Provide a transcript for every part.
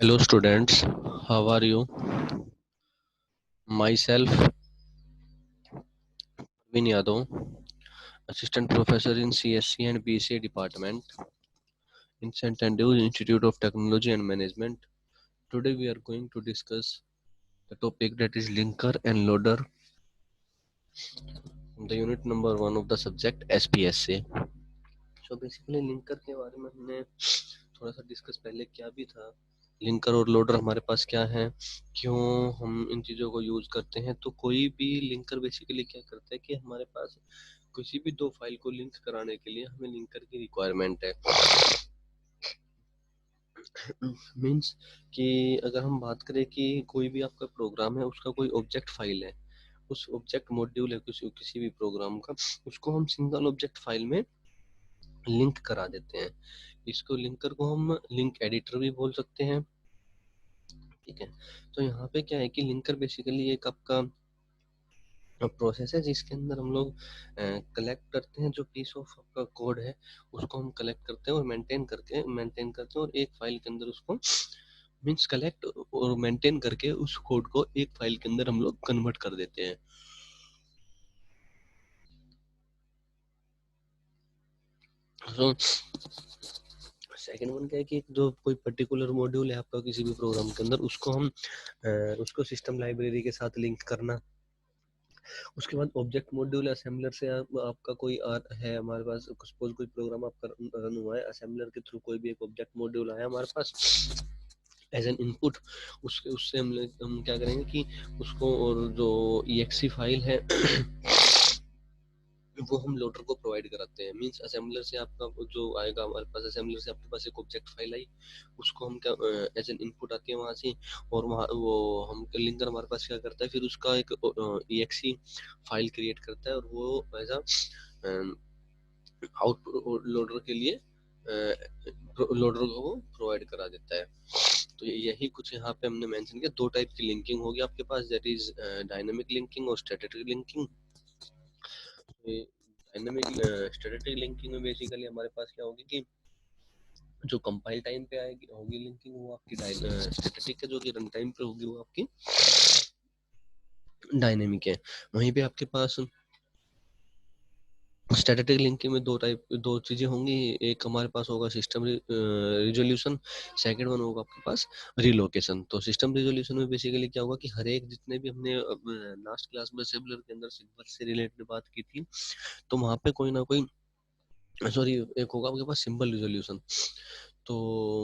Hello students, how are you? Myself, Vin Yadav, Assistant Professor in CSC and BCA Department in St. Andrews Institute of Technology and Management. Today we are going to discuss the topic that is linker and loader, the unit number 1 of the subject SPSA. So basically linker के बारे में हमने थोड़ा सा discuss पहले किया भी था। लिंकर और लोडर हमारे पास क्या है, क्यों हम इन चीज़ों को यूज़ करते हैं। तो कोई भी लिंकर बेसिकली क्या करता है कि हमारे पास किसी भी दो फाइल को लिंक कराने के लिए हमें लिंकर की रिक्वायरमेंट है। मीन्स कि अगर हम बात करें कि कोई भी आपका प्रोग्राम है, उसका कोई ऑब्जेक्ट फाइल है, उस ऑब्जेक्ट मॉड्यूल है किसी भी प्रोग्राम का, उसको हम सिंगल ऑब्जेक्ट फाइल में लिंक करा देते हैं। इसको लिंकर को हम लिंक एडिटर भी बोल सकते हैं। ठीक है, तो यहाँ पे क्या है कि लिंकर बेसिकली एक आपका प्रोसेस है जिसके अंदर हम लोग कलेक्ट करते हैं, जो पीस ऑफ आपका कोड है उसको हम कलेक्ट करते हैं और मेंटेन करते हैं और एक फाइल के अंदर उसको मीन्स कलेक्ट और मेंटेन करके उस कोड को एक फाइल के अंदर हम लोग कन्वर्ट कर देते हैं। तो सेकेंड वन क्या है कि जो कोई पर्टिकुलर मॉड्यूल है आपका किसी भी प्रोग्राम के अंदर, उसको हम उसको सिस्टम लाइब्रेरी के साथ लिंक करना। उसके बाद ऑब्जेक्ट मॉड्यूल असेंबलर से आपका कोई है हमारे पास, सपोज कोई प्रोग्राम आपका रन हुआ है, असेंबलर के थ्रू कोई भी एक ऑब्जेक्ट मॉड्यूल आया हमारे पास एज एन इनपुट, उससे हम क्या करेंगे कि उसको और जो EXE फाइल है वो हम लोडर को प्रोवाइड कराते हैं। मींस असेंबलर से आपका जो आएगा हमारे पास, असेंबलर से आपके पास एक ऑब्जेक्ट फाइल आई, उसको हम क्या एज एन इनपुट आती है वहां से, और वहाँ वो हम लिंकर हमारे पास क्या करता है, फिर उसका एक EXE फाइल क्रिएट करता है और वो एज अ आउटपुट लोडर के लिए लोडर को वो प्रोवाइड करा देता है। तो यही कुछ यहाँ पे हमने मेंशन किया। दो टाइप की लिंकिंग होगी आपके पास, दैट इज डायनामिक लिंकिंग और static linking. Dynamic static linking में बेसिकली हमारे पास क्या होगी कि जो कंपाइल टाइम पे आएगी होगी लिंकिंग, वो आपकी स्टैटिक है, जो कि रन टाइम पे होगी वो आपकी डायनेमिक है। वहीं पे आपके पास स्टैटिक लिंकिंग में दो चीजें होंगी। एक हमारे पास होगा सिस्टम रिजोल्यूशन, सेकंड वन होगा आपके पास रिलोकेशन। तो सिस्टम रिजोल्यूशन में बेसिकली क्या होगा कि हर एक जितने भी हमने लास्ट क्लास में असेंबलर के अंदर सिंबल से रिलेटेड बात की थी, तो वहां पे कोई ना कोई एक होगा आपके पास सिंबल रिजोल्यूशन। तो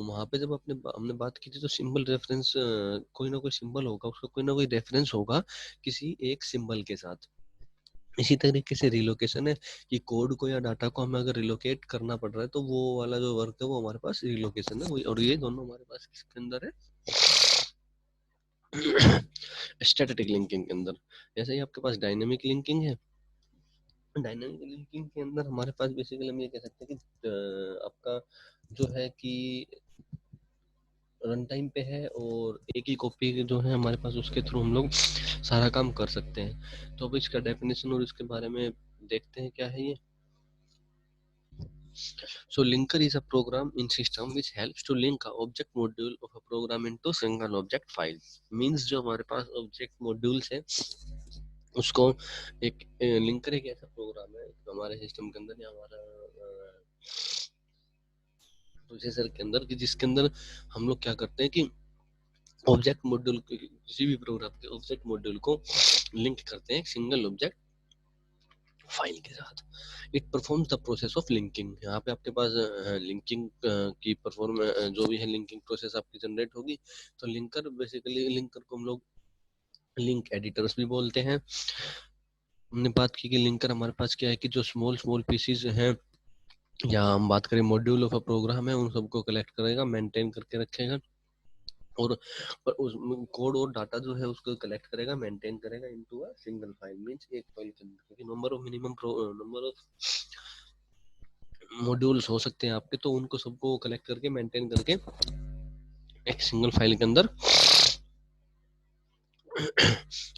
वहां पे जब हमने बात की थी, तो सिंबल रेफरेंस कोई ना कोई सिंबल होगा, उसका कोई ना कोई रेफरेंस होगा किसी एक सिंबल के साथ। इसी तरीके से रिलोकेशन है कि कोड को या डाटा को हमें अगर रिलोकेट करना पड़ रहा है, तो वो वाला जो वर्क है वो हमारे पास रिलोकेशन है। और ये दोनों हमारे पास किसके अंदर है, स्टैटिक लिंकिंग के अंदर। जैसे ही आपके पास डायनेमिक लिंकिंग है, डायनामिक लिंकिंग के अंदर हमारे पास बेसिकली हम ये कह सकते हैं कि आपका जो है कि रन टाइम पे है और एक ही कॉपी जो है हमारे पास, उसके थ्रू हम लोग सारा काम कर सकते हैं। तो अब इसका डेफिनेशन और इसके बारे में देखते हैं क्या है ये। So linker is a program in system which helps to link a object module of a program into single object file. Means जो हमारे पास object modules है उसको एक लिंकर एक ऐसा प्रोग्राम है हमारे सिस्टम के अंदर या हमारा प्रोसेसर के अंदर, कि जिसके अंदर हम लोग क्या करते हैं कि ऑब्जेक्ट मॉड्यूल, किसी भी प्रोग्राम के ऑब्जेक्ट मॉड्यूल को लिंक करते हैं एक सिंगल ऑब्जेक्ट फाइल के साथ। It performs the process of linking. यहाँ पे आपके पास लिंकिंग की परफॉर्म जो भी है लिंकिंग प्रोसेस आपकी जनरेट होगी। तो लिंकर बेसिकली, लिंकर को हम लोग लिंक एडिटर्स भी बोलते हैं। हमने बात की कि लिंकर हमारे पास क्या है कि जो स्मॉल स्मॉल पीसीज हैं, या हम बात करें मॉड्यूल ऑफ अ प्रोग्राम है, उन सबको कलेक्ट करेगा, मेंटेन करके रखेगा, और उस कोड और डाटा जो है उसको कलेक्ट करेगा, मेंटेन करेगा into a single file. Means एक फाइल के अंदर, क्योंकि नंबर ऑफ मॉड्यूल्स हो सकते हैं आपके, तो उनको सबको कलेक्ट करके मेंटेन करके एक सिंगल फाइल के अंदर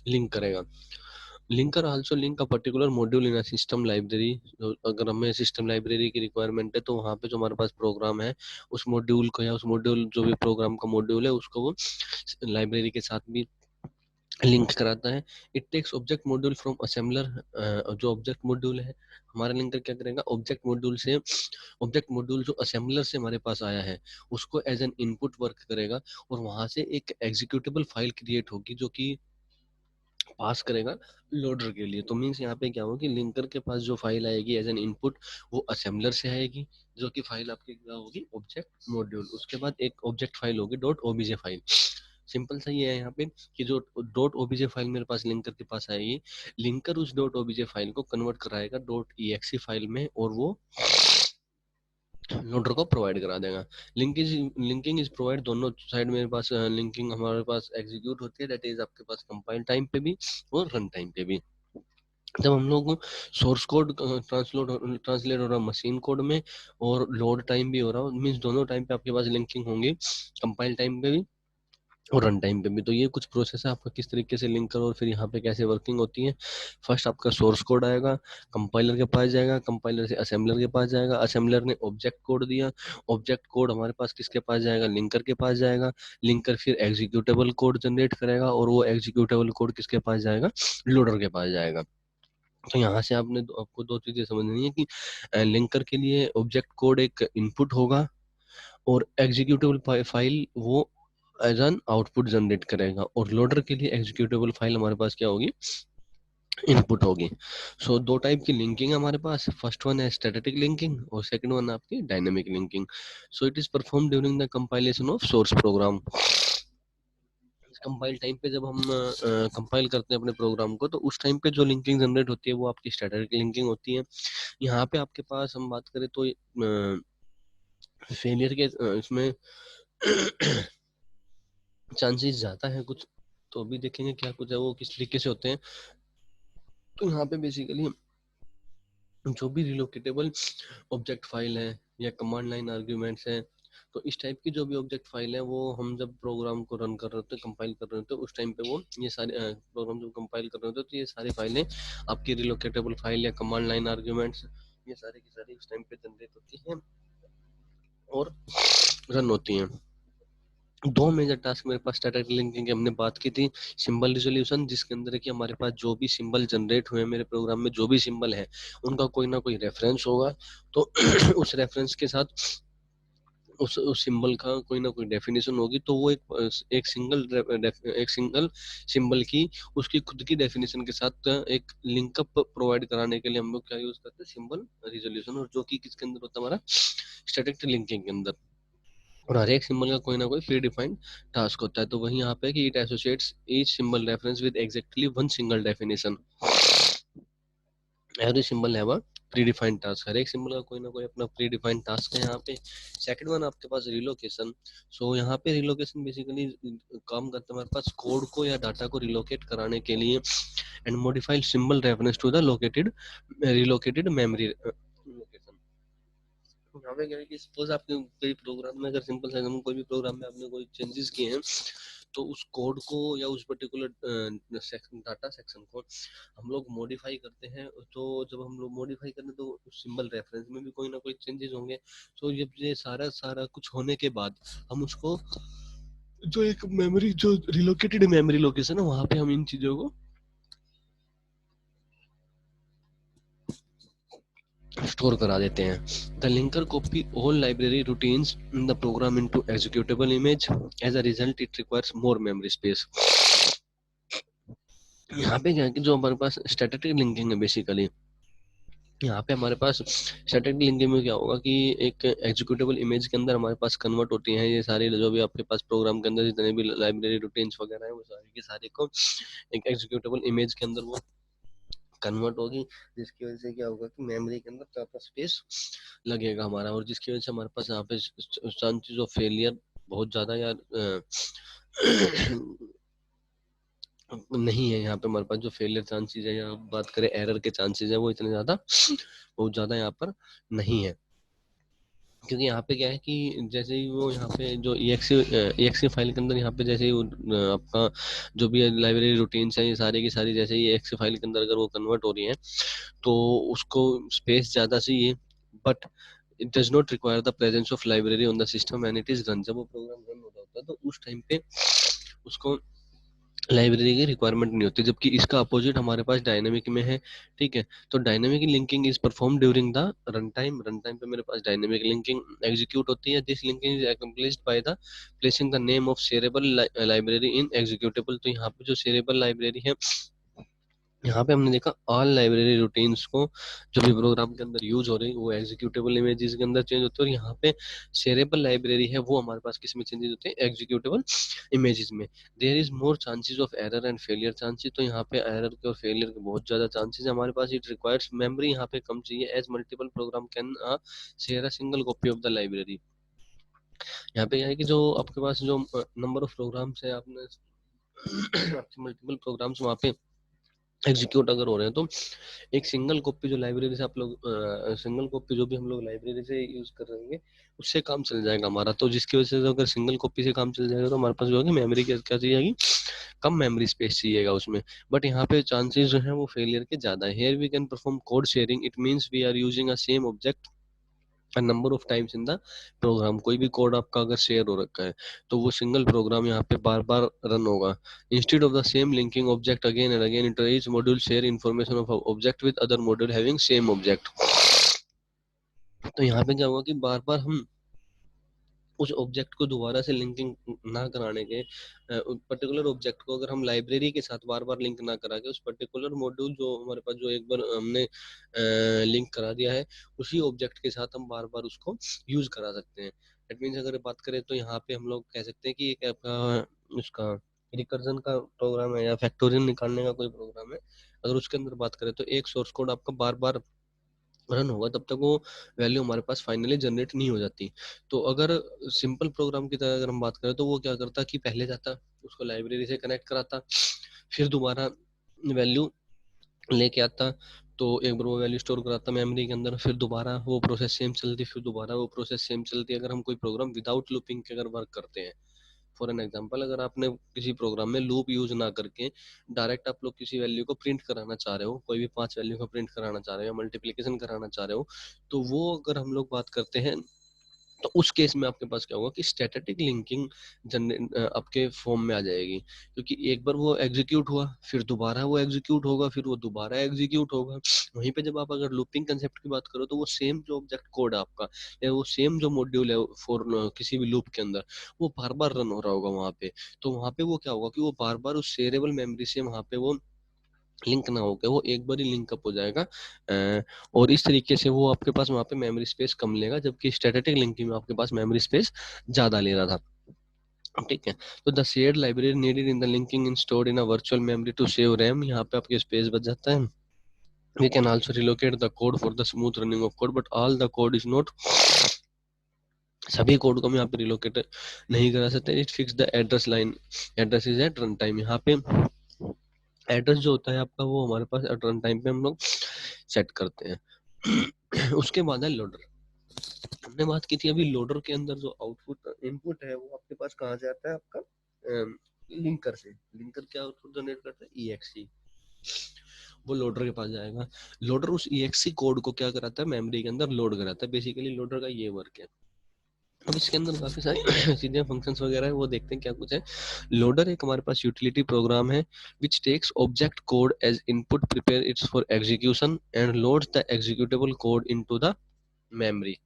लिंक करेगा। Linker also link a particular module in a system library. अगर हमें सिस्टम लाइब्रेरी की रिक्वायरमेंट है तो वहाँ पे जो हमारे पास प्रोग्राम है उस मॉड्यूल को या उस मॉड्यूल जो भी प्रोग्राम का मॉड्यूल है उसको वो लाइब्रेरी के साथ भी लिंक कराता है। It takes object module from assembler. जो ऑब्जेक्ट मॉड्यूल है हमारा लिंकर क्या करेगा, ऑब्जेक्ट मॉड्यूल से, ऑब्जेक्ट मॉड्यूल जो असेंबलर से हमारे पास आया है उसको एज एन इनपुट वर्क करेगा और वहां से एक एग्जीक्यूटेबल फाइल क्रिएट होगी जो कि पास करेगा लोडर के लिए। तो मीन्स यहाँ पे क्या होगा कि लिंकर के पास जो फाइल आएगी एज एन इनपुट वो असेंबलर से आएगी, जो कि फाइल आपकी क्या होगी, ऑब्जेक्ट मॉड्यूल। उसके बाद एक ऑब्जेक्ट फाइल होगी डॉट ओबीजे फाइल। सिंपल सा ये है यहाँ पे कि जो डॉट ओबीजे फाइल मेरे पास लिंकर के पास आएगी, लिंकर उस डॉट ओबीजे फाइल को कन्वर्ट कराएगा डॉट ईएक्सी फाइल में और वो लोडर को प्रोवाइड करा देगा। लिंकिंग इज प्रोवाइड दोनों साइड मेरे पास लिंकिंग हमारे पास एग्जीक्यूट होती है, दैट इज आपके पास कंपाइल टाइम पे भी और रन टाइम पे भी। जब हम लोग सोर्स कोड ट्रांसलेट हो रहा है मशीन कोड में और लोड टाइम भी हो रहा है, मीन्स दोनों टाइम पे आपके पास लिंकिंग होंगी, कंपाइल टाइम पे भी और रन टाइम पे भी। तो ये कुछ प्रोसेस है आपका किस तरीके से लिंक करो और फिर यहाँ पे कैसे वर्किंग होती है। फर्स्ट आपका सोर्स कोड आएगा, कंपाइलर के पास जाएगा, कंपाइलर से असेंबलर के पास जाएगा, असेंबलर ने ऑब्जेक्ट कोड दिया, ऑब्जेक्ट कोड हमारे पास किसके पास जाएगा, लिंकर के पास जाएगा, लिंकर फिर एग्जीक्यूटेबल कोड जनरेट करेगा और वो एग्जीक्यूटेबल कोड किसके पास जाएगा, लोडर के पास जाएगा। तो यहाँ से आपको दो चीजें समझनी है कि लिंकर के लिए ऑब्जेक्ट कोड एक इनपुट होगा और एग्जीक्यूटेबल फाइल वो एज एन आउटपुट जनरेट करेगा, और लोडर के लिए एग्जीक्यूटेबल फाइल हमारे पास क्या होगी, इनपुट होगी। सो दो टाइप की लिंकिंग हमारे पास, फर्स्ट वन है स्टैटिक लिंकिंग और सेकंड वन आपकी dynamic linking. So it is perform during the compilation of source program. Compile time पे जब हम कंपाइल करते हैं अपने प्रोग्राम को तो उस टाइम पे जो लिंकिंग जनरेट होती है वो आपकी स्टैटिक लिंकिंग होती है। यहाँ पे आपके पास हम बात करें तो फेलियर के इसमें चांसेस ज्यादा है कुछ, तो अभी देखेंगे क्या कुछ है वो किस तरीके से होते हैं। तो यहाँ पे बेसिकली जो भी रिलोकेटेबल ऑब्जेक्ट फाइल है या कमांड लाइन आर्ग्यूमेंट्स है, तो इस टाइप की जो भी ऑब्जेक्ट फाइल है वो हम जब प्रोग्राम को रन कर रहे होते हैं, कंपाइल कर रहे होते हैं, उस टाइम पे वो ये सारे प्रोग्राम जब कंपाइल कर रहे होते हैं तो ये सारी फाइलें आपकी रिलोकेटेबल फाइल या कमांड लाइन आर्ग्यूमेंट्स ये सारी की सारी उस टाइम पे जनरेट होती हैं और रन होती हैं। दो मेजर टास्क मेरे पास स्टैटिक लिंकिंग की हमने बात की थी, सिंबल रिजोल्यूशन जिसके अंदर है कि हमारे पास जो भी सिंबल जनरेट हुए मेरे प्रोग्राम में जो भी सिंबल है उनका कोई ना कोई रेफरेंस होगा, तो उस रेफरेंस के साथ उस सिंबल का कोई ना कोई डेफिनेशन होगी, तो वो एक सिंगल सिंबल की उसकी खुद की डेफिनेशन के साथ एक लिंकअप प्रोवाइड कराने के लिए हम लोग क्या यूज करते हैं, सिंबल रिजोल्यूशन, और जो कि किसके अंदर होता है, हमारा स्टैटिक लिंकिंग के अंदर। और हर एक सिंबल का कोई ना कोई प्री डिफाइंड टास्क होता है। तो वही यहाँ पे कि it associates each symbol reference with exactly one single definition. Every symbol have a predefined task, हर एक सिंबल का कोई ना कोई अपना प्री डिफाइंड टास्क है यहाँ पे। सेकंड वन आपके पास रिलोकेशन। सो यहाँ पे रिलोकेशन बेसिकली काम करता है हमारे पास कोड को या डाटा को रिलोकेट कराने के लिए and modified symbol reference to the located relocated memory location. यहाँ पे क्या है कि सपोज आपने कोई प्रोग्राम में, अगर सिंपल सा कोई भी प्रोग्राम में आपने कोई चेंजेस किए हैं तो उस कोड को या उस पर्टिकुलर डाटा सेक्शन को हम लोग मॉडिफाई करते हैं। तो जब हम लोग मॉडिफाई करते हैं तो सिंबल रेफरेंस में भी कोई ना कोई चेंजेस होंगे। तो ये सारा सारा कुछ होने के बाद हम उसको जो एक मेमोरी जो रिलोकेटेड मेमोरी लोकेशन है वहां पे हम इन चीजों को स्टोर करा देते हैं। The linker copy all library routines in the program into executable image, as a result it requires more memory space. यहाँ पे क्या है कि जो हमारे पास स्टैटिक लिंकिंग है बेसिकली, यहाँ पे हमारे पास स्टैटिक लिंकिंग में क्या होगा कि एक एग्जीक्यूटेबल इमेज के अंदर हमारे पास कन्वर्ट होती हैं ये सारी जो भी आपके पास प्रोग्राम के अंदर जितने भी लाइब्रेरी रूटीन्स वगैरह है वो सारी की सारी को एक एग्जीक्यूटेबल इमेज के अंदर वो कन्वर्ट होगी, जिसकी वजह से क्या होगा कि मेमोरी के अंदर ज़्यादा स्पेस लगेगा हमारा, और जिसकी वजह से हमारे पास यहाँ पे चांसेस ऑफ फेलियर बहुत ज़्यादा या नहीं है। यहाँ पे हमारे पास जो फेलियर चांसेस है या बात करें एरर के चांसेस है वो इतने ज़्यादा बहुत ज़्यादा यहाँ पर नहीं है। क्योंकि यहाँ पे क्या है कि जैसे ही वो यहाँ पे जो EXE फाइल के अंदर यहाँ पे जैसे ही आपका जो भी लाइब्रेरी रूटीन्स है ये सारी की सारी जैसे ही EXE फाइल के अंदर अगर वो कन्वर्ट हो रही है तो उसको स्पेस ज़्यादा चाहिए, but it does not require the presence of library on the system and it is run. जब वो प्रोग्राम रन हो रहा होता है तो उस टाइम पे उसको लाइब्रेरी की रिक्वायरमेंट नहीं होती, जबकि इसका अपोजिट हमारे पास डायनेमिक में है। ठीक है, तो dynamic linking is perform during the run time पे मेरे पास डायनेमिक लिंकिंग एग्जीक्यूट होती है। This linking is accomplished by the placing the name of shareable library in executable. तो यहाँ पे जो शेयरेबल लाइब्रेरी है, यहाँ पे हमने देखा ऑल लाइब्रेरी रूटीन्स को जो भी प्रोग्राम के अंदर यूज हो रही है वो एग्जीक्यूटेबल इमेजेस के अंदर चेंज होते हैं, और यहाँ पे शेयरेबल लाइब्रेरी है वो हमारे पास किस में चेंजेस होते हैं, एग्जीक्यूटेबल इमेजेस में। There is more chances of error and failure chances. तो यहाँ पे एरर के और फेलियर के बहुत ज्यादा चांसेस है हमारे पास। इट रिक्वायर्स मेमोरी यहाँ पे कम चाहिए, as multiple program can share a single copy of the library. यहाँ पे क्या है कि जो आपके पास जो नंबर ऑफ प्रोग्राम्स है, आपने आपके मल्टीपल प्रोग्राम्स वहाँ पे एग्जीक्यूट अगर हो रहे हैं तो एक सिंगल कॉपी जो लाइब्रेरी से आप लोग सिंगल कॉपी जो भी हम लोग लाइब्रेरी से यूज कर रहे होंगे उससे काम चल जाएगा हमारा। तो जिसकी वजह से अगर सिंगल कॉपी से काम चल जाएगा तो हमारे पास जो है मेमोरी क्या क्या चाहिएगी, कम मेमोरी स्पेस चाहिएगा उसमें। बट यहाँ पे चांसेस जो है वो फेलियर के ज्यादा है। Here we can perform code sharing, it means we are using a same object a number of times in the program। कोई भी कोड आपका अगर शेयर हो रखा है तो वो सिंगल प्रोग्राम यहाँ पे बार बार रन होगा। Instead of the same linking object again and again, inter each module share information of object with other module having same object. तो यहाँ पे क्या होगा कि बार बार हम उस ऑब्जेक्ट को दोबारा से लिंकिंग ना कराने के, पर्टिकुलर ऑब्जेक्ट को अगर हम लाइब्रेरी के साथ बार बार लिंक ना करा के उस पर्टिकुलर मॉड्यूल जो हमारे पास जो एक बार हमने लिंक करा दिया है उसी ऑब्जेक्ट के साथ हम बार बार उसको यूज करा सकते हैं। दैट मीन्स अगर बात करें तो यहाँ पे हम लोग कह सकते हैं कि एक आपका उसका रिकर्जन का प्रोग्राम है या फैक्टोरियल निकालने का कोई प्रोग्राम है, अगर उसके अंदर बात करें तो एक सोर्स कोड आपका बार बार रन होगा तब तक वो वैल्यू हमारे पास फाइनली जनरेट नहीं हो जाती। तो अगर सिंपल प्रोग्राम की तरह अगर हम बात करें तो वो क्या करता कि पहले जाता उसको लाइब्रेरी से कनेक्ट कराता, फिर दोबारा वैल्यू लेके आता, तो एक बार वो वैल्यू स्टोर कराता मेमोरी के अंदर, फिर दोबारा वो प्रोसेस सेम चलती, फिर दोबारा वो प्रोसेस सेम चलती। अगर हम कोई प्रोग्राम विदाउट लूपिंग के अगर वर्क करते हैं, फॉर एन एग्जांपल अगर आपने किसी प्रोग्राम में लूप यूज ना करके डायरेक्ट आप लोग किसी वैल्यू को प्रिंट कराना चाह रहे हो, कोई भी 5 वैल्यू को प्रिंट कराना चाह रहे हो या मल्टीप्लिकेशन कराना चाह रहे हो, तो वो अगर हम लोग बात करते हैं तो उस केस में आपके पास क्या होगा कि स्टैटिक लिंकिंग आपके फॉर्म में आ जाएगी। क्योंकि एक बार वो एग्जीक्यूट हुआ, फिर दोबारा वो एग्जीक्यूट होगा, फिर वो दोबारा एग्जीक्यूट होगा। वहीं पे जब आप अगर लूपिंग कंसेप्ट की बात करो तो वो सेम जो ऑब्जेक्ट कोड है आपका या वो सेम जो मॉड्यूल है फॉर किसी भी लूप के अंदर वो बार बार रन हो रहा होगा वहां पे। तो वहां पे वो क्या होगा कि वो बार बार उस शेयरेबल मेमोरी से वहां पे वो लिंक ना होकर वो एक बार ही लिंक अप हो जाएगा। और इस तरीके से वो आपके पास वहाँ पे मेमोरी स्पेस कम लेगा, जबकि स्टैटिक लिंकिंग में आपके पास मेमोरी स्पेस ज्यादा ले रहा था। ठीक है, तो the shared library needed in the linking in stored in a virtual memory to save RAM, यहाँ पे आपके स्पेस बच जाता है। We can also relocate the code for the smooth running of code, but all the code is not, सभी code को हम यहाँ पे रिलोकेट नहीं करा सकते। It fix the address line, address is at run time. यहाँ पे एड्रेस जो होता है आपका वो हमारे पास एट रन टाइम पे हम लोग सेट करते हैं। उसके बाद है लोडर। हमने बात की थी अभी लोडर के अंदर जो आउटपुट इनपुट है वो आपके पास कहाँ से आता है, आपका लिंकर से। लिंकर क्या आउटपुट जनरेट करता है, EXE, वो लोडर के पास जाएगा। लोडर उस EXE कोड को क्या कराता है, मेमोरी के अंदर लोड कराता है। बेसिकली लोडर का ये वर्क है। अब इसके अंदर काफी सारी चीजें फंक्शंस वगैरह है, वो देखते हैं क्या कुछ है। लोडर एक हमारे पास यूटिलिटी प्रोग्राम है which takes object code as input, prepare its for execution and loads the executable code into the memory,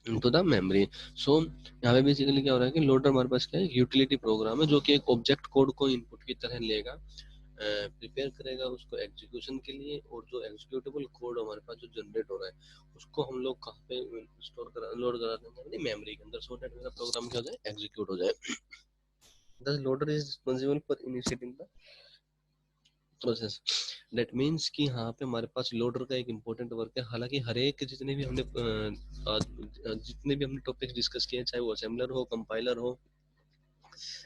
into the memory. So यहाँ पे बेसिकली क्या हो रहा है कि लोडर हमारे पास क्या है, यूटिलिटी प्रोग्राम है जो कि एक ऑब्जेक्ट कोड को इनपुट की तरह लेगा, प्रिपेयर करेगा उसको एग्जीक्यूशन के लिए, और जो एग्जीक्यूटेबल कोड हमारे पास जो जनरेट हो रहा है उसको हम लोग कहाँ पे स्टोर करा लोड करा देंगे, अपनी मेमोरी के अंदर, सो दैट मेरा प्रोग्राम क्या हो जाए, एग्जीक्यूट हो जाए। The loader is responsible for initiating the process. That means कि यहाँ पे हमारे पास लोडर का एक इम्पोर्टेंट वर्क है। हालांकि हर एक जितने भी हमने टॉपिक्स डिस्कस किए, चाहे वो असेंबलर हो, कंपाइलर हो,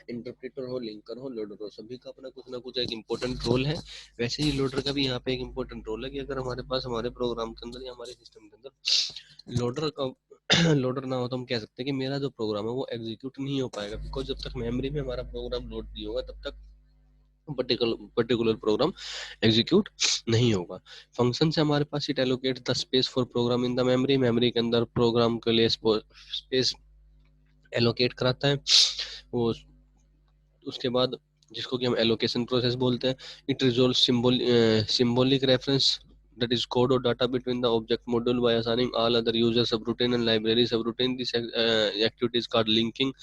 इंटरप्रेटर हो, लिंकर हो, लोडर हो, सभी का अपना कुछ ना कुछ एक इम्पोर्टेंट रोल है। वैसे ही लोडर का भी यहाँ पे एक इम्पोर्टेंट रोल है कि अगर हमारे पास हमारे प्रोग्राम के अंदर या हमारे सिस्टम के अंदर लोडर का लोडर ना हो तो हम कह सकते हैं कि मेरा जो प्रोग्राम है वो एग्जीक्यूट नहीं हो पाएगा, बिकॉज जब तक मेमोरी में हमारा प्रोग्राम लोड नहीं होगा तब तक पर्टिकुलर प्रोग्राम एग्जीक्यूट नहीं होगा। फंक्शन से हमारे पास it allocate the space for program in the memory, memory के अंदर प्रोग्राम के लिए स्पेस एलोकेट कराता है वो। उसके बाद जिसको कि हम एलोकेशन प्रोसेस बोलते हैं, it resolve symbolic reference that is code or data between the object module by assigning all other user subroutine and library subroutine. This activity is called linking.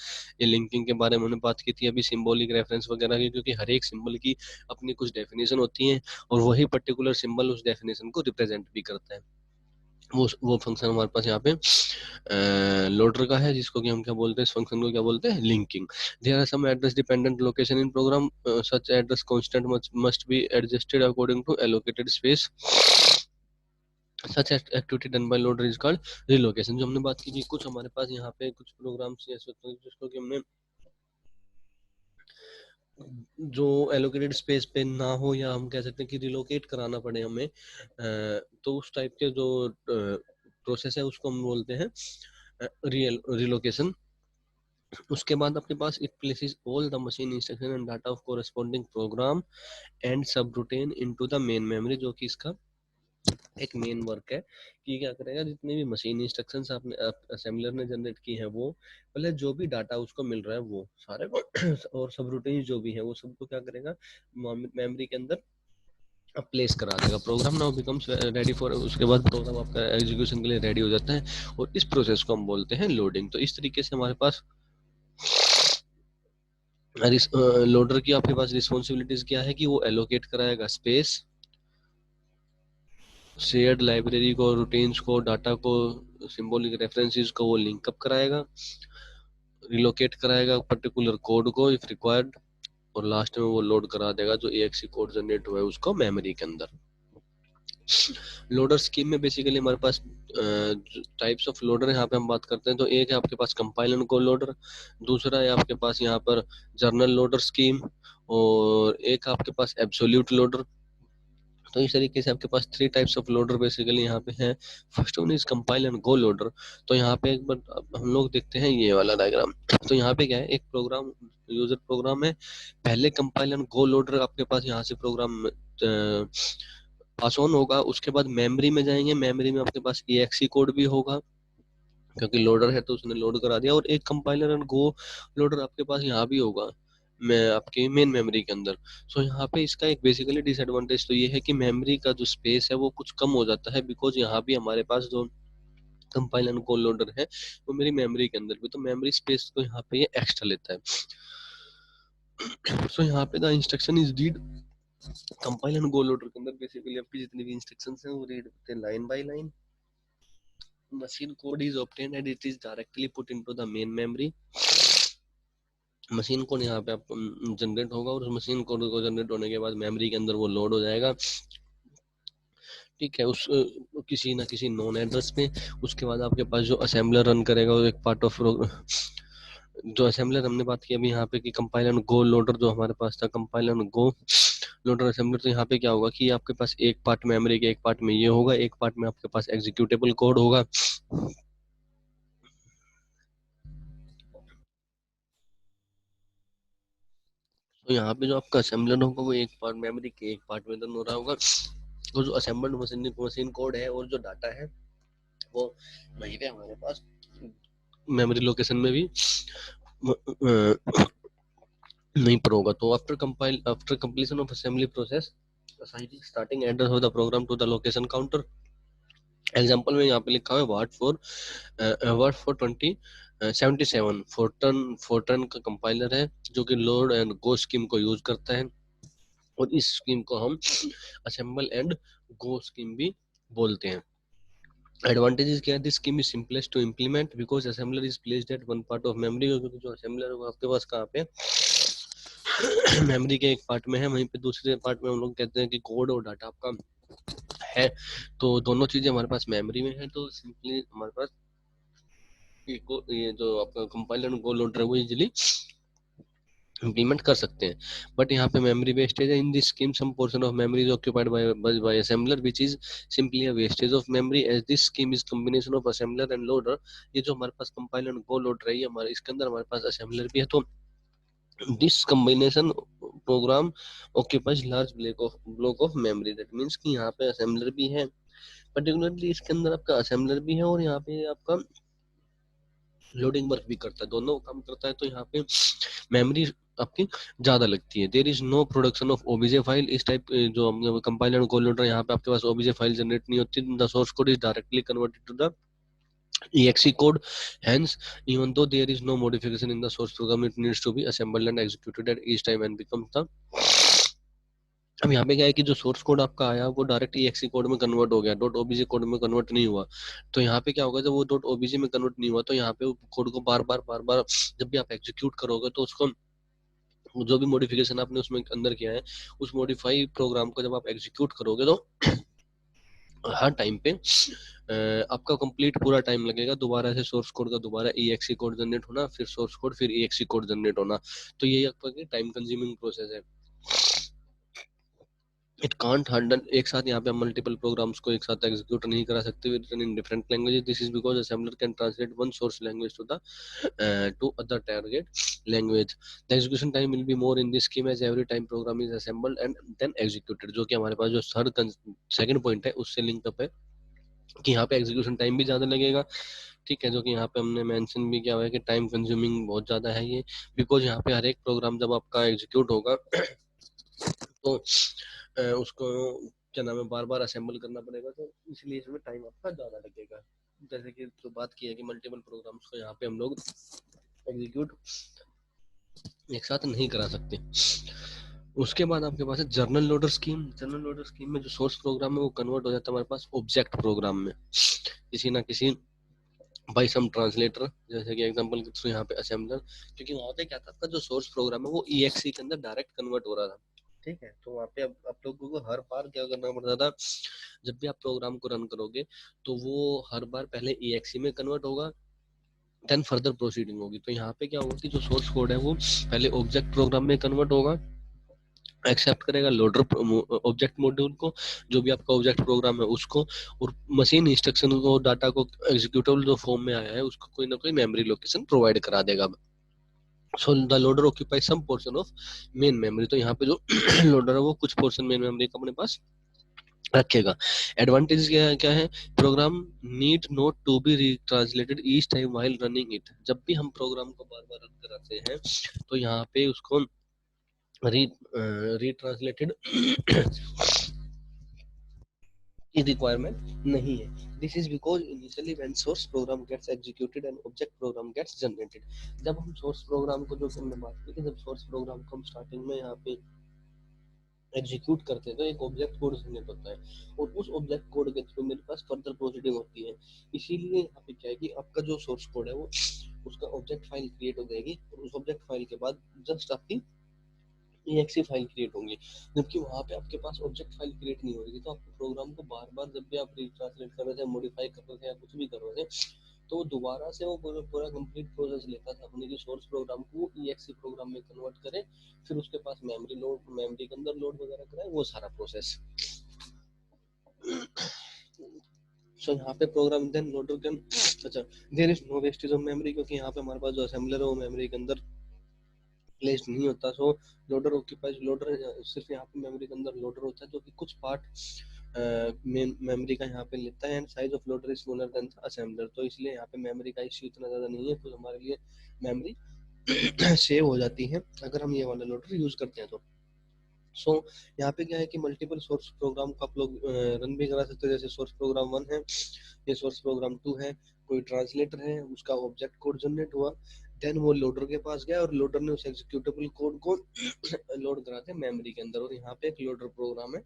ये linking के बारे में हमने बात की थी अभी सिंबॉलिक रेफरेंस वगैरह की, क्योंकि हर एक सिंबल की अपनी कुछ डेफिनेशन होती है और वही पर्टिकुलर सिंबल उस डेफिनेशन को रिप्रेजेंट भी करता है। वो फंक्शन हमारे पास यहाँ पे लोडर का है, जिसको कि हम क्या बोलते हैं, इस फंक्शन को क्या बोलते हैं, linking. There are some address dependent location in program, such address constant must be adjusted according to allocated space. Such activity done by loader is called relocation. जो हमने बात की थी, कुछ हमारे पास यहाँ पे कुछ प्रोग्राम्स ऐसे होते हैं जिसको कि हमने जो एलोकेटेड स्पेस पे ना हो, या हम कह सकते हैं कि रिलोकेट कराना पड़े हमें, तो उस टाइप के जो प्रोसेस है उसको हम बोलते हैं रिलोकेशन। उसके बाद आपके पास it places all the machine instruction and data of corresponding program and subroutine into the main memory, जो कि इसका एक मेन वर्क है कि क्या करेगा, जितने भी मशीन इंस्ट्रक्शंस आपने असेंबलर ने जनरेट की है वो, मतलब जो भी डाटा उसको मिल रहा है वो सारे और सब रूटीन जो भी है वो सबको क्या करेगा, मेमोरी के अंदर अब प्लेस करा देगा। Program now becomes ready for, उसके बाद प्रोग्राम आपका एग्जीक्यूशन के लिए रेडी हो जाता है और इस प्रोसेस को हम बोलते हैं लोडिंग। तो इस तरीके से हमारे पास लोडर की आपके पास रिस्पॉन्सिबिलिटीज क्या है कि वो एलोकेट कराएगा स्पेस, शेयर्ड लाइब्रेरी को, रूटीन्स को, डाटा को, सिंबॉलिक रेफरेंसेस को वो लिंकअप कराएगा, रिलोकेट कराएगा पर्टिकुलर कोड को इफ रिक्वायर्ड, और लास्ट में वो लोड करा देगा जो EXE कोड जनरेट हुआ है उसको मेमोरी के अंदर। लोडर स्कीम में बेसिकली हमारे पास टाइप्स ऑफ लोडर यहाँ पे हम बात करते हैं, तो एक है आपके पास कंपाइल एंड गो लोडर, दूसरा है आपके पास यहाँ पर जर्नल लोडर स्कीम, और एक आपके पास एब्सोल्यूट लोडर। तो इस तरीके से आपके पास 3 टाइप्स ऑफ लोडर बेसिकली यहाँ पे हैं। First one is compile and go loader. तो यहाँ पे एक बार हम लोग देखते हैं ये वाला डायग्राम। तो यहाँ पे क्या है, एक प्रोग्राम यूजर प्रोग्राम है, पहले कंपाइल एंड गो लोडर आपके पास यहाँ से प्रोग्राम पास ऑन होगा, उसके बाद मेमोरी में जाएंगे, मेमोरी में आपके पास EXE कोड भी होगा क्योंकि लोडर है तो उसने लोड करा दिया, और एक कंपाइलर एंड गो लोडर आपके पास यहाँ भी होगा मैं आपके मेन मेमोरी के अंदर। सो यहाँ पे इसका एक बेसिकली डिसएडवांटेज तो ये है कि मेमोरी का जो स्पेस है वो कुछ कम हो जाता है, बिकॉज यहाँ भी हमारे पास जो कंपाइल एंड गो लोडर है वो मेरी मेमोरी के अंदर भी, तो मेमोरी स्पेस तो यहाँ पे ये एक्स्ट्रा लेता है। सो यहाँ पे the instruction is read, compile and go loader के अंदर बेसिकली आपकी जितनी भी इंस्ट्रक्शंस हैं वो रीड होते हैं line by line. Machine code is obtained and it is directly put into the main memory. Machine code यहाँ पे आप जनरेट होगा और उस मशीन कोड को जनरेट होने के बाद मेमोरी के अंदर वो लोड हो जाएगा, ठीक है, उस किसी ना किसी नॉन एड्रेस पे। उसके बाद आपके पास जो असेंबलर रन करेगा वो एक पार्ट ऑफ जो असेंबलर हमने बात की अभी यहाँ पे कि कंपाइल एंड गो लोडर जो हमारे पास था, compile and go loader assembler, तो यहाँ पे क्या होगा कि आपके पास एक पार्ट मेमोरी के, एक पार्ट में ये होगा, एक पार्ट में आपके पास एग्जीक्यूटेबल कोड होगा। तो यहाँ पे जो आपका असेंबलर होगा वो एक पार्ट मेमोरी के एक पार्ट में रन हो रहा होगा, और जो असेंबल्ड मशीन कोड है और जो डाटा है वो वहीं पे हमारे पास मेमोरी लोकेशन में भी नहीं पर होगा। तो after completion of assembly process assigning starting address of the program to the location counter। Example में यहाँ पे लिखा है वर्ड फॉर 2077 फोर्टन का कंपाइलर है जो कि लोड एंड गो स्कीम को यूज करता है, और इस स्कीम को हम असेंबल एंड गो स्कीम भी बोलते हैं। एडवांटेजेस क्या है, this scheme is simplest to implement because assembler is placed at one part of memory, क्योंकि जो असेंबलर है वो आपके पास कहाँ पे मेमोरी के एक पार्ट में है, वहीं पे दूसरे पार्ट में हम लोग कहते हैं कि कोड और डाटा आपका है। तो दोनों चीजें हमारे पास मेमोरी में है, तो सिंपली हमारे पास ये जो आपका कंपाइलर एंड गो लोडर है वो इजीली इम्प्लीमेंट कर सकते हैं। बट यहाँ पे मेमोरी वेस्टेज है। In this scheme some portion of memory is occupied by assembler which is simply a wastage of memory as this scheme is combination of assembler and loader. ये जो हमारे पास कंपाइलर एंड गो लोड रही है हमारे, इसके अंदर हमारे पास असेंबलर भी है। तो this combination program occupies large block of memory. That means कि यहाँ पे असेंबलर भी है, पर्टिकुलरली इसके अंदर आपका असेंबलर भी है और यहाँ पे आपका लोडिंग वर्क भी करता है, दोनों काम करता है। तो यहाँ पे मेमोरी आपकी ज्यादा लगती है। There is no production of OBJ file. इस टाइप जो कंपाइलर एंड कोड लोडर, यहाँ पे आपके पास ओबीजे फाइल जनरेट नहीं होती। The source code is directly converted to the exe code. Hence, even though there is no modification in the source program, it needs to be assembled and executed at each time and becomes the। अब यहाँ पे क्या है कि जो source code आपका आया वो डायरेक्ट exe कोड में कन्वर्ट हो गया, डॉट ओबीजे कोड में कन्वर्ट नहीं हुआ। तो यहाँ पे क्या होगा, जब वो डॉट ओबीजे में कन्वर्ट नहीं हुआ तो यहाँ पे कोड को बार बार जब भी आप एग्जीक्यूट करोगे तो उसको जो भी मॉडिफिकेशन आपने उसमें अंदर किया है, उस मॉडिफाई प्रोग्राम को जब आप एग्जीक्यूट करोगे तो हर टाइम पे आपका कंप्लीट पूरा टाइम लगेगा दोबारा से सोर्स कोड का दोबारा exe कोड जनरेट होना, फिर सोर्स कोड, फिर exe कोड जनरेट होना। तो ये आपका टाइम कंज्यूमिंग प्रोसेस है। इट कांट हैंडल एक साथ यहाँ पे हम मल्टीपल प्रोग्राम्स को एक साथ एग्जीक्यूट नहीं करा सकते written in different languages. This is because assembler can translate one source language to other target language. The execution time will be more in this scheme as every time program is assembled and then executed. जो कि हमारे पास जो third second point है उससे link up है कि यहाँ पे एग्जीक्यूशन टाइम भी ज्यादा लगेगा। ठीक है, जो कि यहाँ पे हमने मेंशन भी किया हुआ है कि टाइम कंज्यूमिंग बहुत ज्यादा है ये, बिकॉज यहाँ पे हर एक प्रोग्राम जब आपका एग्जीक्यूट होगा तो उसको क्या नाम है बार बार असेंबल करना पड़ेगा, तो इसलिए इसमें टाइम आपका ज्यादा लगेगा। जैसे कि तो बात की है कि मल्टीपल प्रोग्राम्स को यहाँ पे हम लोग एग्जीक्यूट एक साथ नहीं करा सकते। उसके बाद आपके पास है journal loader scheme. Journal loader scheme में जो सोर्स प्रोग्राम है वो कन्वर्ट हो जाता है हमारे पास ऑब्जेक्ट प्रोग्राम में किसी ना किसी बाई सम ट्रांसलेटर, जैसे कि एग्जांपल के थ्रू यहाँ पे असेंबलर। क्योंकि वहाँ पे क्या था, आपका जो सोर्स प्रोग्राम है वो exe के अंदर डायरेक्ट कन्वर्ट हो रहा था। ठीक है, तो वहाँ पे अब आप लोगों को हर बार क्या करना पड़ता था, जब भी आप प्रोग्राम को रन करोगे तो वो हर बार पहले exe में कन्वर्ट होगा, देन फर्दर प्रोसीडिंग होगी। तो यहाँ पे क्या होगा कि जो सोर्स कोड है वो पहले ऑब्जेक्ट प्रोग्राम में कन्वर्ट होगा, एक्सेप्ट करेगा लोडर ऑब्जेक्ट मॉड्यूल को, जो भी आपका ऑब्जेक्ट प्रोग्राम है उसको, और मशीन इंस्ट्रक्शन को डाटा को एग्जीक्यूटेबल जो फॉर्म में आया है उसको कोई ना कोई मेमोरी लोकेशन प्रोवाइड करा देगा। So the loader occupy some portion of main memory. तो यहाँ पे जो लोडर है वो कुछ पोर्शन मेन मेमोरी का अपने पास रखेगा। एडवांटेज क्या है, program need not to be retranslated each time while running it. जब भी हम प्रोग्राम को बार बार रन कराते हैं तो यहाँ पे उसको रीट्रांसलेटेड की रिक्वायरमेंट नहीं है। This is because initially when source program gets executed and object program gets generated. जब हम सोर्स प्रोग्राम को, जो हमने बात की कि जब सोर्स प्रोग्राम को हम स्टार्टिंग में यहाँ पे एग्जीक्यूट करते हैं तो एक ऑब्जेक्ट कोड जनरेट होता है और उस ऑब्जेक्ट कोड के थ्रू मेरे पास फर्दर प्रोसीडिंग होती है। इसीलिए यहाँ पे क्या है कि आपका जो सोर्स कोड है वो उसका ऑब्जेक्ट फाइल क्रिएट हो जाएगी और उस ऑब्जेक्ट फाइल के बाद जस्ट आपकी exe फाइल क्रिएट होंगी। जबकि वहाँ पे आपके पास ऑब्जेक्ट फाइल क्रिएट नहीं हो रही थी, तो आपको प्रोग्राम को बार बार जब भी आप रिट्रांसलेट कर रहे थे, मॉडिफाई कर रहे थे या कुछ भी कर रहे थे, तो वो दोबारा से वो पूरा कंप्लीट प्रोसेस लेता था अपने की सोर्स प्रोग्राम को exe प्रोग्राम में कन्वर्ट करे, फिर उसके पास मेमोरी लोड, मेमोरी के अंदर लोड वगैरह कराए, वो सारा प्रोसेस। सो यहाँ पे प्रोग्राम देन लोडर कैन, अच्छा, there is no wastage of memory, क्योंकि यहाँ पे हमारे पास जो असेंबलर है वो मेमोरी के अंदर प्लेस नहीं होता। सो लोडर ऑक्यूपाइज, लोडर सिर्फ यहाँ पे मेमोरी के अंदर लोडर होता है जो कि कुछ पार्ट मेमोरी का यहाँ पे लेता है, and size of loader is smaller than assembler. तो इसलिए यहाँ पे मेमोरी का इश्यू इतना ज़्यादा नहीं है, तो हमारे लिए मेमोरी सेव हो जाती है अगर हम ये वाला लोडर यूज करते हैं तो। सो यहाँ पे क्या है कि मल्टीपल सोर्स प्रोग्राम को आप लोग रन भी करा सकते हो। जैसे सोर्स प्रोग्राम 1 है, ये सोर्स प्रोग्राम 2 है, कोई ट्रांसलेटर है, उसका ऑब्जेक्ट कोड जनरेट हुआ, देन वो लोडर के पास गया और लोडर ने उस एग्जीक्यूटेबल कोड को लोड करा दिया मेमोरी के अंदर, और यहाँ पे एक लोडर प्रोग्राम है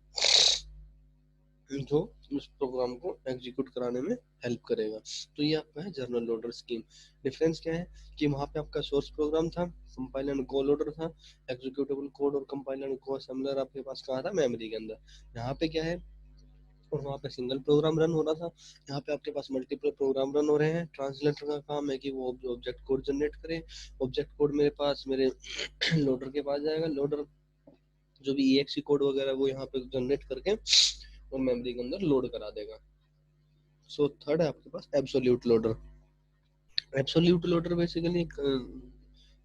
जो उस प्रोग्राम को एग्जीक्यूट कराने में हेल्प करेगा। तो ये आपका है जर्नल लोडर स्कीम। डिफरेंस क्या है कि वहाँ पे आपका सोर्स प्रोग्राम था, कंपाइलर एंड को लोडर था, एग्जीक्यूटेबल कोड और कंपाइलर एंड को असेंबलर आपके पास कहाँ था, मेमोरी के अंदर। यहाँ पे क्या है और वहाँ पे सिंगल प्रोग्राम रन हो रहा था। यहाँ पे आपके पास मल्टीपल प्रोग्राम रन हो रहे हैं। ट्रांसलेटर का काम है कि वो ऑब्जेक्ट कोड जनरेट करे। ऑब्जेक्ट कोड मेरे पास मेरे लोडर के पास जाएगा। लोडर जो भी EXE कोड वगैरह वो यहाँ पे जनरेट करके और मेमोरी के अंदर लोड करा देगा। सो थर्ड है आपके पास absolute loader. Absolute loader basically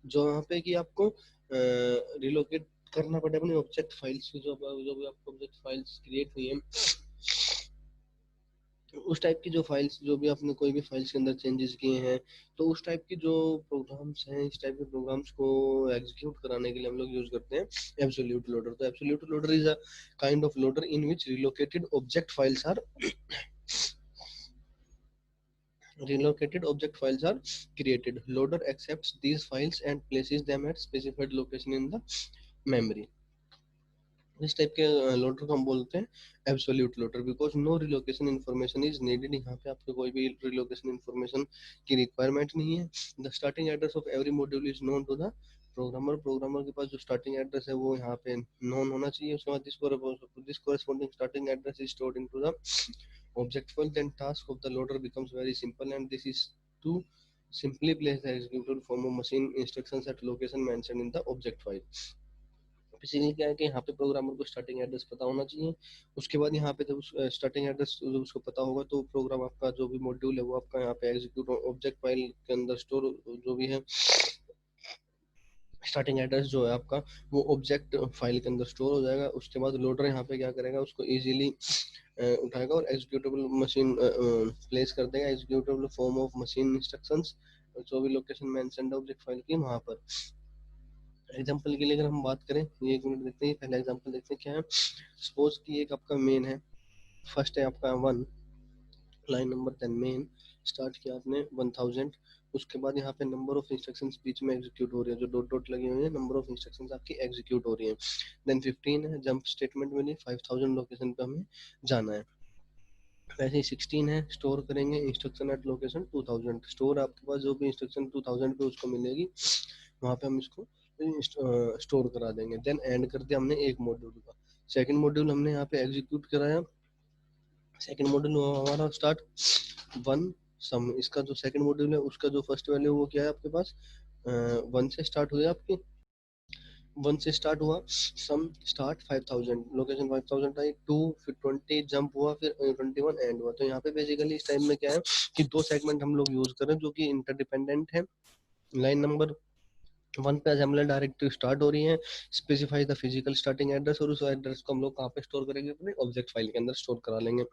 जो यहाँ पे कि आपको रिलोकेट करना पड़े अपनी ऑब्जेक्ट फाइल्स की, जो भी आपको ऑब्जेक्ट फाइल्स क्रिएट हुई हैं, उस टाइप की जो फाइल्स, जो भी आपने कोई भी फाइल्स के अंदर चेंजेस किए हैं, तो उस टाइप की जो प्रोग्राम्स हैं, इस टाइप के प्रोग्राम्स को एग्जीक्यूट कराने के लिए हम लोग यूज करते हैं एब्सोल्यूट लोडर। तो absolute loader is a kind of loader in which relocated object files are created. Loader accepts these files and places them at specified location in the memory. इस type के loader को हम बोलते हैं absolute loader, because no relocation information is needed. यहाँ पे आपको कोई भी रिलोकेशन इन्फॉर्मेशन की रिक्वायरमेंट नहीं है। The starting address of every module is known to the programmer. Programmer के पास जो स्टार्टिंग एड्रेस है वो यहाँ पे नोन होना चाहिए। उसके बाद this corresponding starting address is stored into the object file. Then task of the loader becomes very simple, and this is to simply place the executable form of machine instructions at location mentioned in the object file. Basically क्या है कि यहाँ पे programmer को starting address पता होना चाहिए। उसके बाद यहाँ पे जब स्टार्टिंग एड्रेस जब उसको पता होगा तो प्रोग्राम आपका जो भी मॉड्यूल है वो आपका यहाँ पे एग्जीक्यूट ऑब्जेक्ट फाइल के अंदर स्टोर जो भी है स्टार्टिंग एड्रेस जो है आपका वो ऑब्जेक्ट फाइल के अंदर स्टोर हो जाएगा। उसके बाद लोडर यहाँ पे क्या करेगा, उसको इजीली उठाएगा और एग्जीक्यूटेबल मशीन प्लेस कर देगा, executable form of machine instructions जो भी लोकेशन मेंशन्ड ऑब्जेक्ट फाइल की वहाँ पर। एग्जांपल के लिए अगर हम बात करें, ये एक मिनट देखते हैं, पहला एग्जांपल देखते हैं क्या है। सपोज कि एक आपका मेन है, फर्स्ट है आपका 1 line number, then main start किया आपने 1000। उसके बाद यहाँ पे नंबर ऑफ इंस्ट्रक्शंस बीच में एग्जीक्यूट हो रही है, जो डॉट डॉट लगी हुई है, नंबर ऑफ इंस्ट्रक्शंस आपकी एग्जीक्यूट हो रही है। देन 15 है, जंप स्टेटमेंट मिली, 5000 लोकेशन पे हमें जाना है। वैसे ही 16 है, स्टोर करेंगे इंस्ट्रक्शन एट लोकेशन 2000। स्टोर आपके पास जो भी इंस्ट्रक्शन 2000 पे उसको मिलेगी वहाँ पे हम इसको स्टोर करा देंगे। देन एंड कर दिया हमने एक मॉड्यूल का। सेकंड मॉड्यूल हमने यहाँ पे एग्जीक्यूट कराया। सेकंड मॉड्यूल हुआ हमारा स्टार्ट 1 सम। इसका जो सेकंड मॉड्यूल है उसका जो फर्स्ट वैल्यू वो क्या है आपके पास 1 से स्टार्ट हुई आपकी, 1 से स्टार्ट हुआ, सम स्टार्ट 5000, लोकेशन 5000 आई, 2 फिर 20 जंप हुआ, फिर 21 एंड हुआ। तो यहाँ पे बेसिकली इस टाइम में क्या है कि दो सेगमेंट हम लोग यूज करें जो कि इंटरडिपेंडेंट है। लाइन नंबर 1 पे असेंबलर डायरेक्टरी स्टार्ट हो रही है, specify the physical starting address, और उस एड्रेस को हम लोग कहाँ पे स्टोर करेंगे, अपने ऑब्जेक्ट फाइल के अंदर स्टोर करा लेंगे।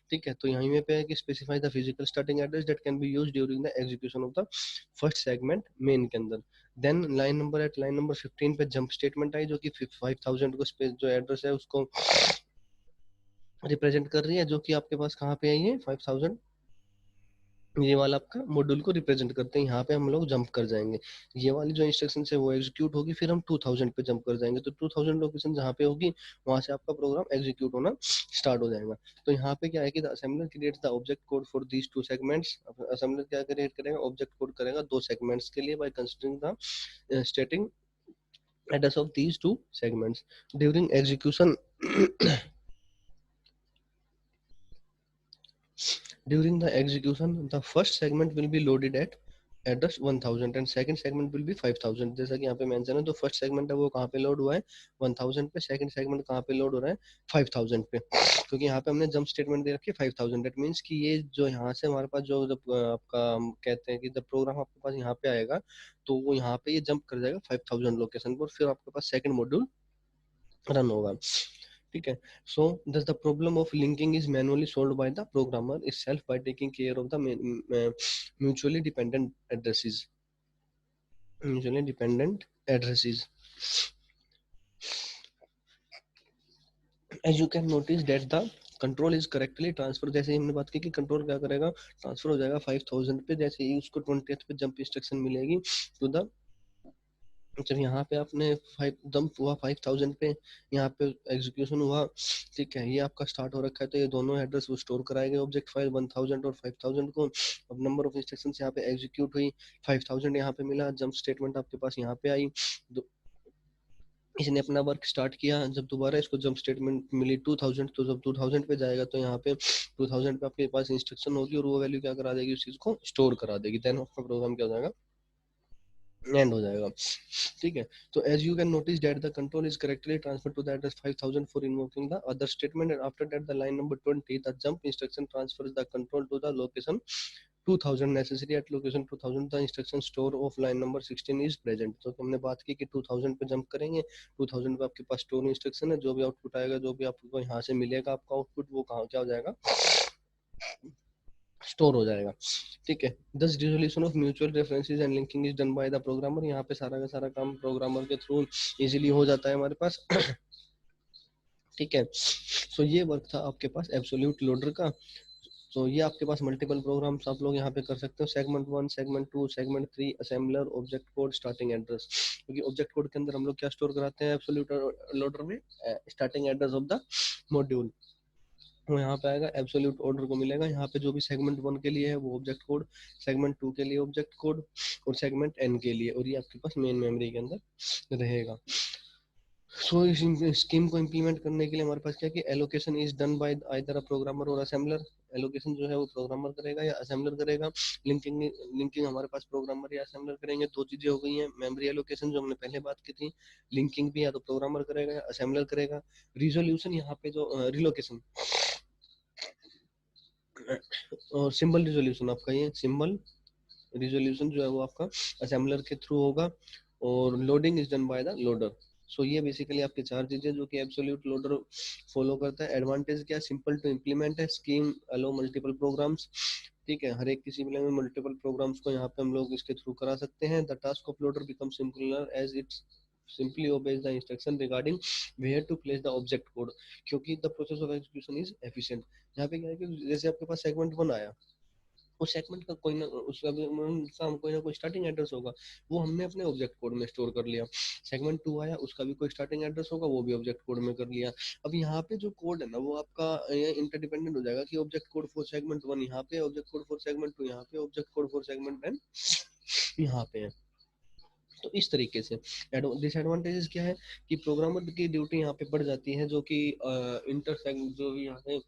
ठीक है, तो यहाँ पे है कि specify the physical starting address that can be used during the execution of the first segment main के अंदर। देन लाइन नंबर 15 पे जंप स्टेटमेंट आई जो कि 5000 को स्पेस जो एड्रेस है उसको रिप्रेजेंट कर रही है, जो कि आपके पास कहाँ पे आई है 5000, ये वाला आपका मॉड्यूल को रिप्रेजेंट करते हैं। यहाँ पे हम लोग जंप कर जाएंगे, ये वाली जो इंस्ट्रक्शन है वो एग्जीक्यूट होगी, फिर हम 2000 पे जंप कर जाएंगे। तो 2000 लोकेशन जहाँ पे होगी वहां से आपका प्रोग्राम एग्जीक्यूट होना स्टार्ट हो जाएगा। तो यहाँ पे क्या है कि assembler creates the object code for these two segments. Assembler क्या क्रिएट करेगा, ऑब्जेक्ट कोड करेगा दो सेगमेंट्स के लिए by considering the stating address of these two segments during execution. During the execution, the first segment will be loaded at address 1000 and second segment will be 5000। जैसा कि यहाँ पे mention है, तो फर्स्ट सेगमेंट है वो कहाँ पे लोड हुआ है 1000 पे, सेकंड सेगमेंट कहाँ पे लोड हो रहा है 5000 पे, क्योंकि यहाँ पे हमने जंप स्टेटमेंट दे रखी है 5000। दैट मीन्स कि ये जो यहाँ से हमारे पास जो आपका हम कहते हैं कि जब प्रोग्राम आपके पास यहाँ पे आएगा तो वो यहाँ पे ये जंप कर जाएगा 5000 लोकेशन पर, फिर आपके पास सेकंड मॉड्यूल रन होगा। ठीक है, सो thus the problem of linking is manually solved by the programmer itself by taking care of the mutually dependent addresses. Mutually dependent addresses. As you can notice that the control is correctly transfer. जैसे ही हमने बात की कि control क्या करेगा, transfer हो जाएगा 5000 पे। जैसे ही उसको 20th पे जंप इंस्ट्रक्शन मिलेगी टू द, जब यहाँ पे आपने 5 जंप हुआ 5000 पे, यहाँ पे एग्जीक्यूशन हुआ, ठीक है, ये आपका स्टार्ट हो रखा है, तो ये दोनों एड्रेस वो स्टोर कराएंगे ऑब्जेक्ट फाइल 1000 और 5000 को। अब नंबर ऑफ इंस्ट्रक्शन यहाँ पे एग्जीक्यूट हुई, 5000 यहाँ पे मिला, जंप स्टेटमेंट आपके पास यहाँ पे आई, इसने अपना वर्क स्टार्ट किया, जब दोबारा इसको जंप स्टेटमेंट मिली 2000, तो जब 2000 पे जाएगा तो यहाँ पे 2000 पे आपके पास इंस्ट्रक्शन होगी और वो वैल्यू क्या करा देगी, उस चीज को स्टोर करा देगी, देन आपका प्रोग्राम क्या हो जाएगा, एंड हो जाएगा। ठीक है, तो as you can notice that the control is correctly transferred to the address 5000 for invoking the other statement and after that the line number 20 the jump instruction transfers the control to the location 2000 necessary at location 2000 the instruction store of line number 16 is present। तो हमने बात की कि 2000 पे jump करेंगे, 2000 पे आपके पास store instruction है, जो भी आउटपुट आएगा, जो भी आपको यहाँ से मिलेगा आपका आउटपुट, वो कहाँ क्या हो जाएगा, स्टोर हो जाएगा। ठीक है, दस resolution of mutual references and linking is done by the programmer. यहाँ पे सारा का सारा काम प्रोग्रामर के थ्रू इजीली हो जाता है हमारे पास। ठीक है, सो ये वर्क था आपके पास एब्सोल्यूट लोडर का। तो ये आपके पास मल्टीपल प्रोग्राम्स आप लोग यहाँ पे कर सकते हो, segment 1, segment 2, segment 3, assembler, object code, starting address. क्योंकि ऑब्जेक्ट कोड के अंदर हम लोग क्या स्टोर कराते हैं एब्सोल्यूट लोडर में, starting address of the module. वो यहाँ पे आएगा, एब्सोल्यूट ऑर्डर को मिलेगा यहाँ पे, जो भी सेगमेंट 1 के लिए है वो ऑब्जेक्ट कोड, सेगमेंट 2 के लिए ऑब्जेक्ट कोड, और सेगमेंट n के लिए, और ये आपके पास मेन मेमोरी के अंदर रहेगा। सो इस स्कीम को इम्प्लीमेंट करने के लिए हमारे पास क्या कि allocation is done bye either a programmer और असेंबलर। एलोकेशन जो है वो प्रोग्रामर करेगा या असेंबलर करेगा। लिंकिंग लिंकिंग हमारे पास प्रोग्रामर या असेंबलर करेंगे। दो चीजें हो गई हैं, मेमोरी एलोकेशन जो हमने पहले बात की थी, लिंकिंग भी या तो प्रोग्रामर करेगा या असेंबलर करेगा। रिजोल्यूशन यहाँ पे जो रिलोकेशन और सिंबल रिजोल्यूशन, आपका ये सिंबल रिजोल्यूशन जो है वो आपका असेंबलर के थ्रू होगा, और loading is done by the loader. So ये बेसिकली आपके चार चीजें जो कि एब्सोल्यूट लोडर फॉलो करता है। एडवांटेज क्या, सिंपल टू इम्प्लीमेंट है, स्कीम अलो मल्टीपल प्रोग्राम्स। ठीक है, हर एक किसी में मल्टीपल प्रोग्राम्स को यहाँ पे हम लोग इसके थ्रू करा सकते हैं। The task of loader become simpler as it's simply obeys the instruction regarding where to place the object code, क्योंकि the process of execution is efficient। यहाँ पे क्या है कि जैसे आपके पास सेगमेंट 1 आया, उस सेगमेंट का कोई ना उसका कोई ना कोई स्टार्टिंग एड्रेस होगा, वो हमने अपने ऑब्जेक्ट कोड में स्टोर कर लिया। सेगमेंट 2 आया, उसका भी कोई स्टार्टिंग एड्रेस होगा, वो भी ऑब्जेक्ट कोड में कर लिया। अब यहाँ पे जो कोड है ना वो आपका इंटरडिपेंडेंट हो जाएगा कि ऑब्जेक्ट कोड फॉर सेगमेंट 1 यहाँ पे, ऑब्जेक्ट कोड फॉर सेगमेंट 2 यहाँ पे, ऑब्जेक्ट कोड फॉर सेगमेंट 10 यहाँ पे है। तो इस तरीके से डिसएडवांटेजेस क्या है कि प्रोग्रामर की ड्यूटी यहाँ पे बढ़ जाती है, जो कि इंटरसेक्ट जो भी यहाँ पे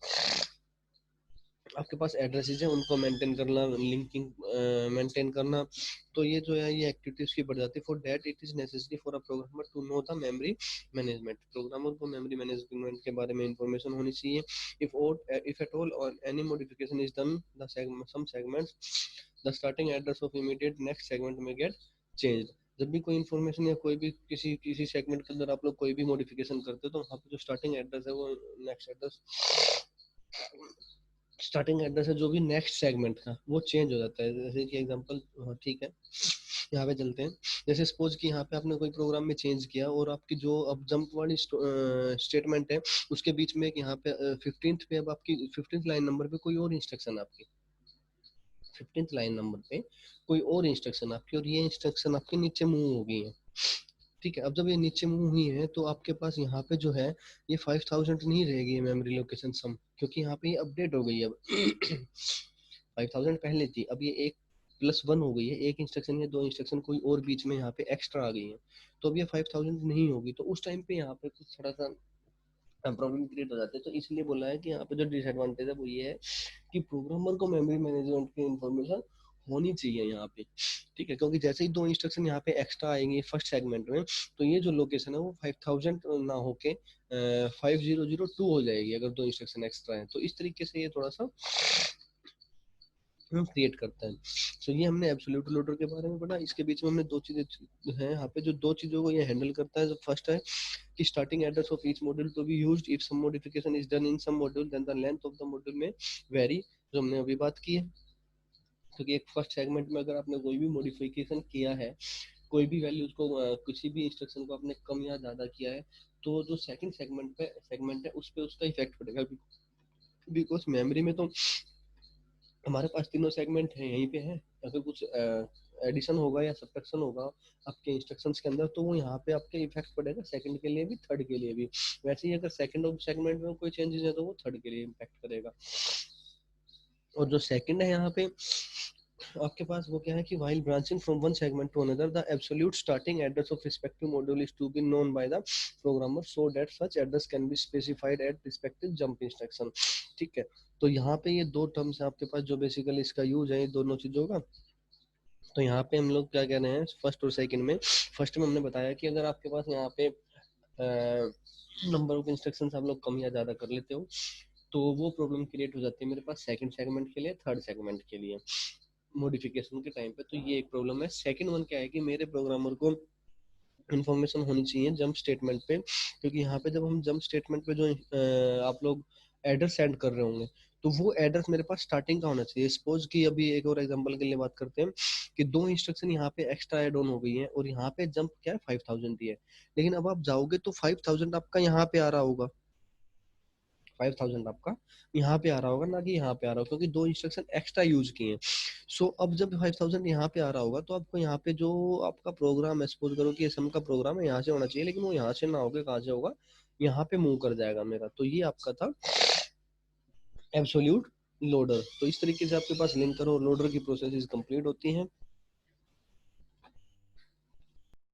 आपके पास एड्रेसेस है उनको मेंटेन करना, लिंकिंग मेंटेन करना, तो ये जो है ये एक्टिविटीज की बढ़ जाती है। For that it is necessary for a programmer to know the memory management. Programmer को मेमोरी मैनेजमेंट के बारे में इंफॉर्मेशन होनी चाहिए। इफ एट ऑल और any modification is done the some segments the starting address of immediate next segment में get changed. जब भी कोई इन्फॉर्मेशन या कोई भी किसी किसी सेगमेंट के अंदर आप लोग कोई भी मॉडिफिकेशन करते हो, तो वहाँ पे जो स्टार्टिंग एड्रेस है वो नेक्स्ट एड्रेस, स्टार्टिंग एड्रेस है जो भी नेक्स्ट सेगमेंट का, वो चेंज हो जाता है। जैसे कि एग्जांपल, ठीक है यहाँ पे चलते हैं। जैसे सपोज कि यहाँ पे आपने कोई प्रोग्राम में चेंज किया, और आपकी जो अब जंप वाली स्टेटमेंट है उसके बीच में एक यहाँ पे 15th पे, अब आपकी 15th लाइन नंबर पे कोई और इंस्ट्रक्शन आपकी 15th लाइन नंबर पे कोई और इंस्ट्रक्शन आपकी, और ये इंस्ट्रक्शन आपके नीचे मूव हो गई है। ठीक है, अब जब ये नीचे मूव हुई है तो आपके पास यहाँ पे जो है ये 5000 नहीं रहेगी मेमोरी लोकेशन सम, क्योंकि यहाँ पे ये अपडेट हो गई है अब। 5000 पहले थी, अब ये एक प्लस वन हो गई है, एक इंस्ट्रक्शन या दो इंस्ट्रक्शन कोई और बीच में यहाँ पे एक्स्ट्रा आ गई है, तो अब ये 5000 नहीं होगी। तो उस टाइम पे यहाँ पे कुछ थोड़ा सा प्रॉब्लम क्रिएट हो जाते हैं। तो इसलिए बोला है कि यहाँ पे जो डिसएडवांटेज है वो ये है कि प्रोग्रामर को मेमोरी मैनेजमेंट की इंफॉर्मेशन होनी चाहिए यहाँ पे। ठीक है, क्योंकि जैसे ही दो इंस्ट्रक्शन यहाँ पे एक्स्ट्रा आएंगे फर्स्ट सेगमेंट में, तो ये जो लोकेशन है वो 5000 ना होके 5002 हो जाएगी अगर दो इंस्ट्रक्शन एक्स्ट्रा है। तो इस तरीके से ये थोड़ा सा क्रिएट करता है। तो ये हमने एब्सोल्यूट लोडर के बारे में पढ़ा। इसके बीच में हमने दो चीजें हैं यहाँ पे, जो दो चीजों को ये हैंडल करता है। जो फर्स्ट है कि starting address of each module to be used if some modification is done in some module then the length of the module में वेरी, जो हमने अभी बात की है। क्योंकि एक फर्स्ट सेगमेंट में अगर आपने कोई भी मॉडिफिकेशन किया है, कोई भी वैल्यू उसको किसी भी इंस्ट्रक्शन को आपने कम या ज्यादा किया है, तो जो सेकंड सेगमेंट है उस पर उसका इफेक्ट पड़ेगा। बिकॉज मेमोरी में तो हमारे पास तीनों सेगमेंट है यहीं पे है, अगर कुछ एडिशन होगा या सब्ट्रैक्शन होगा आपके इंस्ट्रक्शंस के अंदर, तो वो यहाँ पे आपके इफेक्ट पड़ेगा सेकंड के लिए भी, थर्ड के लिए भी। वैसे ही अगर सेकंड ऑफ सेगमेंट में कोई चेंजेस है तो वो थर्ड के लिए इम्पैक्ट करेगा। और जो सेकंड है यहाँ पे आपके पास वो क्या है कि while branching from one segment to another the absolute starting address of respective module is to be known by the programmer so that such address can be specified at respective jump instruction। ठीक है, तो यहाँ पे ये दो terms है आपके पास जो बेसिकली इसका यूज है दोनों चीजों का। तो यहाँ पे हम लोग क्या कह रहे हैं फर्स्ट और सेकंड में, फर्स्ट में हमने बताया कि अगर आपके पास यहाँ पे नंबर ऑफ इंस्ट्रक्शंस आप लोग कम या ज़्यादा कर लेते हो तो वो प्रॉब्लम क्रिएट हो जाती है मेरे पास सेकंड सेगमेंट के लिए, थर्ड सेगमेंट के लिए मॉडिफिकेशन के टाइम पे। तो ये एक प्रॉब्लम है। सेकंड वन क्या है कि मेरे प्रोग्रामर को इन्फॉर्मेशन होनी चाहिए जंप स्टेटमेंट पे, क्योंकि यहाँ पे जब हम जंप स्टेटमेंट पे जो आप लोग एड्रेस सेंड कर रहे होंगे तो वो एड्रेस मेरे पास स्टार्टिंग का होना चाहिए। सपोज कि अभी एक और एग्जांपल के लिए बात करते हैं कि दो इंस्ट्रक्शन यहाँ पे एक्स्ट्रा एड ऑन हो गई है और यहाँ पे जंप क्या है 5000 ही है, लेकिन अब आप जाओगे तो 5000 आपका यहाँ पे आ रहा होगा, 5000 आपका यहाँ पे आ रहा होगा ना कि यहाँ पे आ रहा होगा, क्योंकि दो इंस्ट्रक्शन एक्स्ट्रा यूज किए हैं। सो अब जब 5000 यहाँ पे आ रहा होगा तो आपको यहाँ पे जो आपका प्रोग्राम है, सपोज करो कि सम का प्रोग्राम है यहाँ से होना चाहिए, लेकिन वो यहाँ से ना होकर कहाँ से होगा, यहाँ पे मूव कर जाएगा मेरा। तो ये आपका था एब्सोल्यूट लोडर। तो इस तरीके से आपके पास लिंकर और लोडर की प्रोसेस कंप्लीट होती हैं।